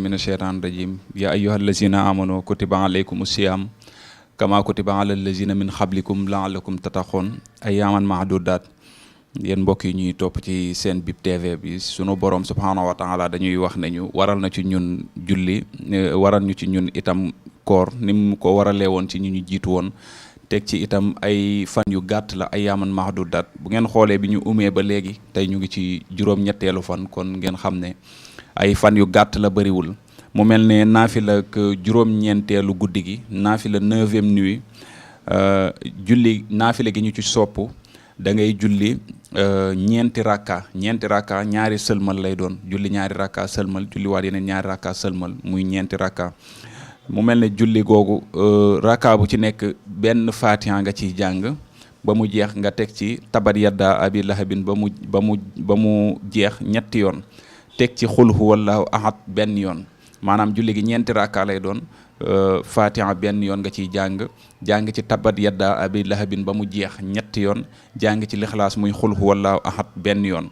من الشيطان الرجيم يا أيها الذين آمنوا كتب عليكم الصيام كما كتب على الذين من قبلكم لعلكم تتقون أياما معدودات yéen mbokk yi ñuy topp ci seen bip tv bi sunu borom subhanahu wa taala dañuy wax ne ñu waral na ci ñun julli waral ñu ci ñun itam koor ni mu ko waralee woon ci ñu jiitu woon teg ci itam ay fan yu gàtt la ay yaaman mahdudat bu ngeen xoolee bi ñu umee ba léegi tey ñu ngi ci juróom-ñetteelu fan kon ngeen xam ne ay fan yu gàtt la bëriwul mu mel ne naafila ak juróom-ñeenteelu guddi gi naafila 9e nuit julli naafila gi ñu ci sopp da ngay julli ñeenti rakka ñaari sëlmal lay doon julli ñaari rakka sëlmal julli waat yeneen ñaari rakka sëlmal muy ñeenti rakka mu mel ne julli googu rakka bu ci nekk benn fatiha nga ciy jàng ba mu jeex nga teg ci tabat yadda abi lahabin ba mu jeex ñetti yoon teg ci xul huwallahu ahad benn yoon maanaam julli gi ñeenti rakka lay doon fatiha benn yoon nga ciy jàng ci tabat yadda abi lahabin ba mu jeex ñetti yoon jàng ci lixlaas muy xul huwallahu ahad benn yoon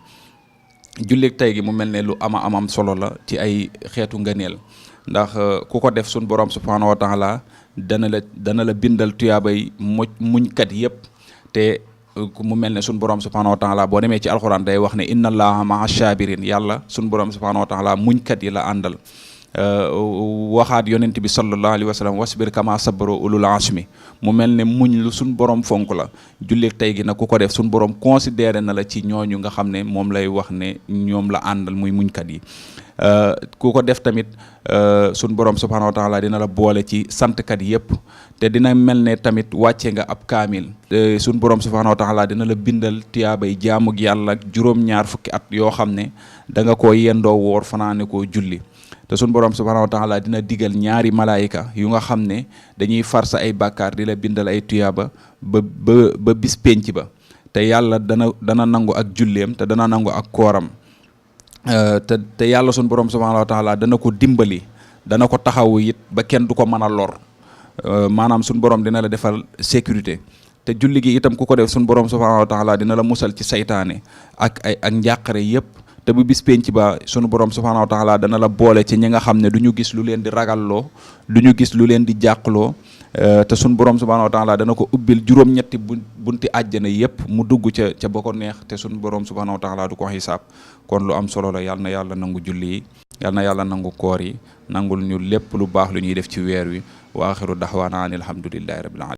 julli tey gi mu mel ne lu amam solo la ci ay xeetu ngëneel ndax ku ko def sun borom subhanahu wa taala dana la bindal tuyaabay muñkat yëpp te mu mel ne sun borom subhanahu wa taala boo demee ci alxuraan day wax ne inna allaha maa shabirin yàlla sun borom subhanahu wa taala muñkat yi la àndal waxaat yonent bi sallallahu alayhi wa sallam wasbir kama sabaro ulul asmi mu mel ne muñ lu suñ borom fonk la jullit tey gi nag ku ko def suñ borom considéré na la ci ñooñu nga xam ne moom lay wax ne ñoom la àndal muy muñkat yi ku ko def tamit suñ borom subhanahu wa taala dina la boole ci santkat yëpp te dina mel ne tamit wàcce nga ab kaamil suñ borom subhanahu wa taala dina la bindal tiyaabay jaamug yàlla juróom-ñaar fukki at yoo xam ne da nga koo yendoo woor fanaane koo julli te sun borom subhanahu wa taala dina digal ñaari malaayika yu nga xam ne dañuy far sa ay bàkkaar di la bindal ay tuyaaba ba bis penc ba te yàlla dana nangu ak julleem te dana nangu ak kooram te yàlla sun borom subhanahu wa taala dana ko dimbali dana ko taxawu it ba kenn du ko mën a lor maanaam sun borom dina la defal sécurité te julli gi itam ku ko def sun borom subhanahu wa taala dina la musal ci saytaane ak njàqare yëpp te bu bis penc ba sunu borom subhanahu wa taala dana la boole ci ñi nga xam ne du ñu gis lu leen di ragalloo du ñu gis lu leen di jàqloo te sunu borom subhanahu wa taala dana ko ubbil juróom-ñetti bunti àjjana yëpp mu dugg ca ba ko neex te sunu borom subhanahu wa taala du ko xisaab kon lu am solo la yal na yàlla nangu julli yi yal na yàlla nangu koor yi nangul ñu lépp lu baax lu ñuy def ci weer wi wa axiru daxwaana an alhamdulillahi rabbil alamin